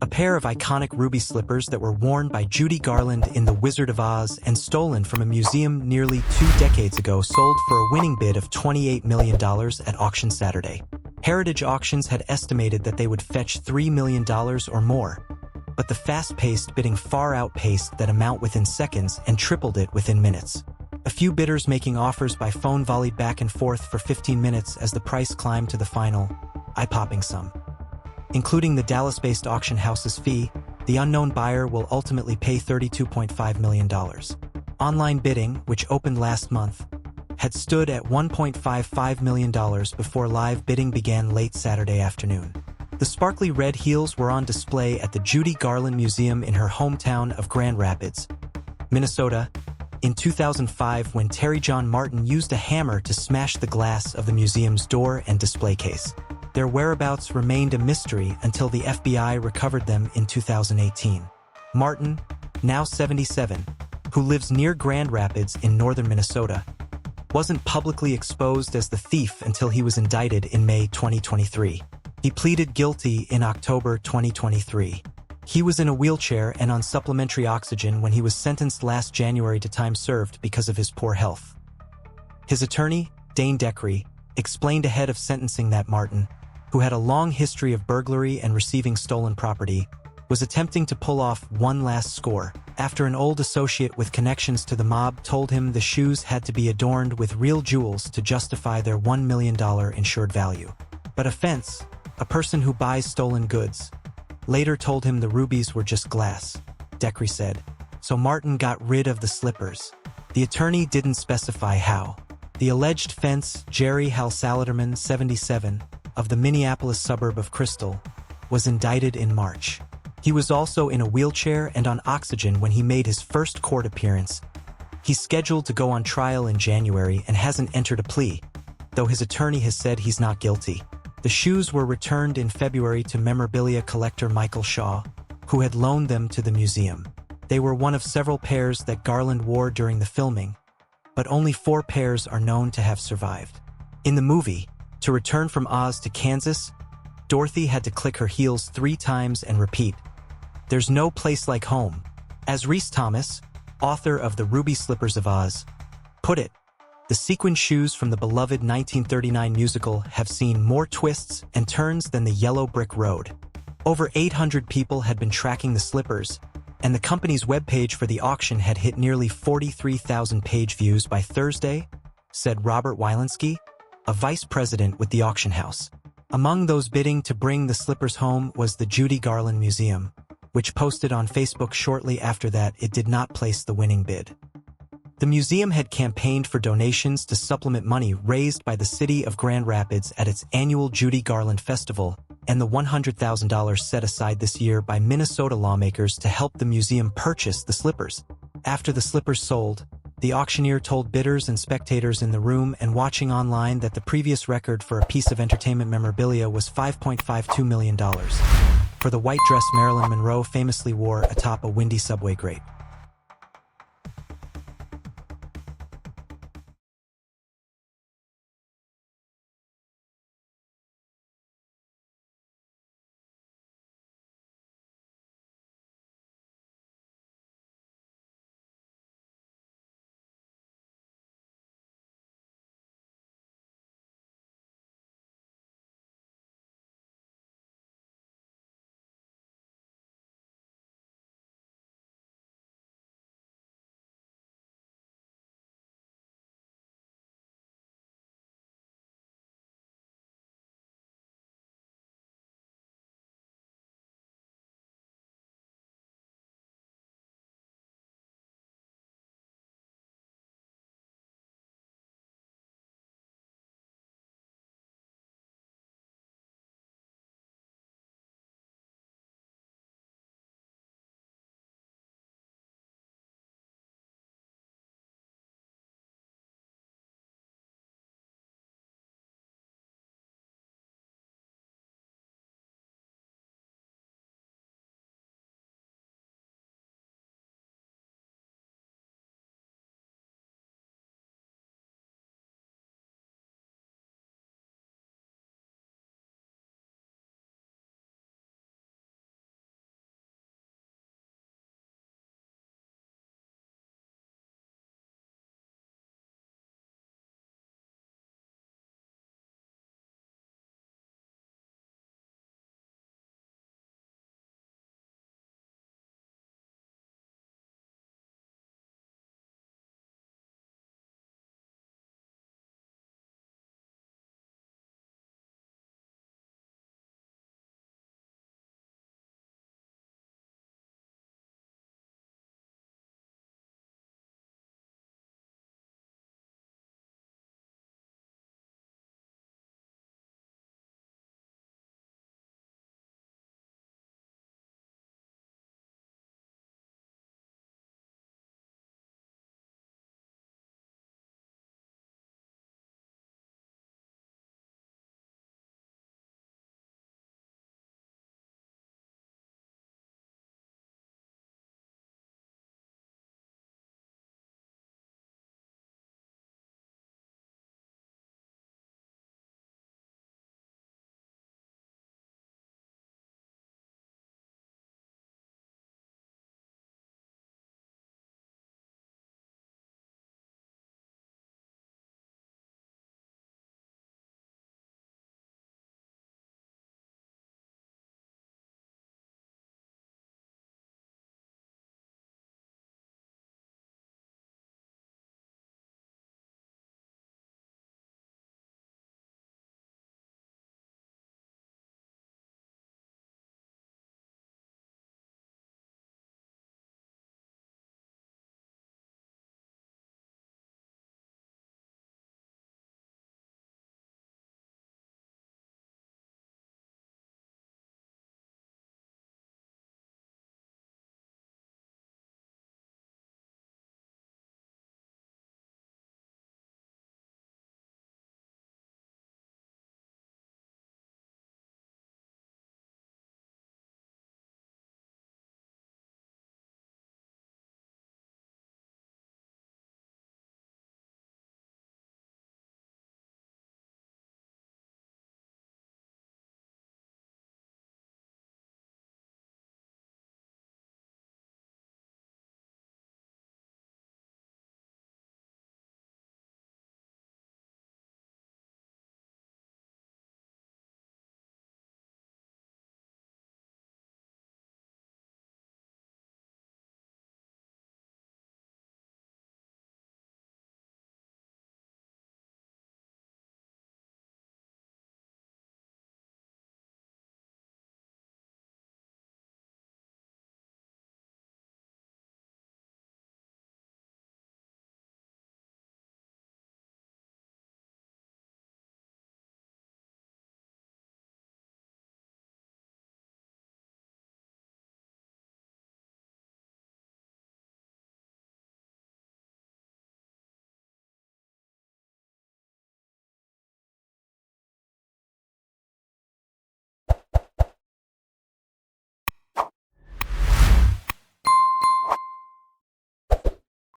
A pair of iconic ruby slippers that were worn by Judy Garland in The Wizard of Oz and stolen from a museum nearly 2 decades ago sold for a winning bid of $28 million at auction Saturday. Heritage Auctions had estimated that they would fetch $3 million or more, but the fast-paced bidding far outpaced that amount within seconds and tripled it within minutes. A few bidders making offers by phone volleyed back and forth for 15 minutes as the price climbed to the final, eye-popping sum. Including the Dallas-based auction house's fee, the unknown buyer will ultimately pay $32.5 million. Online bidding, which opened last month, had stood at $1.55 million before live bidding began late Saturday afternoon. The sparkly red heels were on display at the Judy Garland Museum in her hometown of Grand Rapids, Minnesota, in 2005 when Terry Jon Martin used a hammer to smash the glass of the museum's door and display case. Their whereabouts remained a mystery until the FBI recovered them in 2018. Martin, now 77, who lives near Grand Rapids in northern Minnesota, wasn't publicly exposed as the thief until he was indicted in May 2023. He pleaded guilty in October 2023. He was in a wheelchair and on supplementary oxygen when he was sentenced last January to time served because of his poor health. His attorney, Dane Deckery, explained ahead of sentencing that Martin, who had a long history of burglary and receiving stolen property, was attempting to pull off one last score after an old associate with connections to the mob told him the shoes had to be adorned with real jewels to justify their $1 million insured value. But a fence, a person who buys stolen goods, later told him the rubies were just glass, Deckery said. So Martin got rid of the slippers. The attorney didn't specify how. The alleged fence, Jerry Hal Saladerman, 77, of the Minneapolis suburb of Crystal, was indicted in March. He was also in a wheelchair and on oxygen when he made his first court appearance. He's scheduled to go on trial in January and hasn't entered a plea, though his attorney has said he's not guilty. The shoes were returned in February to memorabilia collector Michael Shaw, who had loaned them to the museum. They were one of several pairs that Garland wore during the filming, but only 4 pairs are known to have survived. In the movie, to return from Oz to Kansas, Dorothy had to click her heels 3 times and repeat, "There's no place like home." As Rhys Thomas, author of The Ruby Slippers of Oz, put it, the sequin shoes from the beloved 1939 musical have seen more twists and turns than the yellow brick road. Over 800 people had been tracking the slippers, and the company's webpage for the auction had hit nearly 43,000 page views by Thursday, said Robert Wilinski, a vice president with the auction house. Among those bidding to bring the slippers home was the Judy Garland Museum, which posted on Facebook shortly after that it did not place the winning bid. The museum had campaigned for donations to supplement money raised by the city of Grand Rapids at its annual Judy Garland Festival and the $100,000 set aside this year by Minnesota lawmakers to help the museum purchase the slippers. After the slippers sold, the auctioneer told bidders and spectators in the room and watching online that the previous record for a piece of entertainment memorabilia was $5.52 million for the white dress Marilyn Monroe famously wore atop a windy subway grate.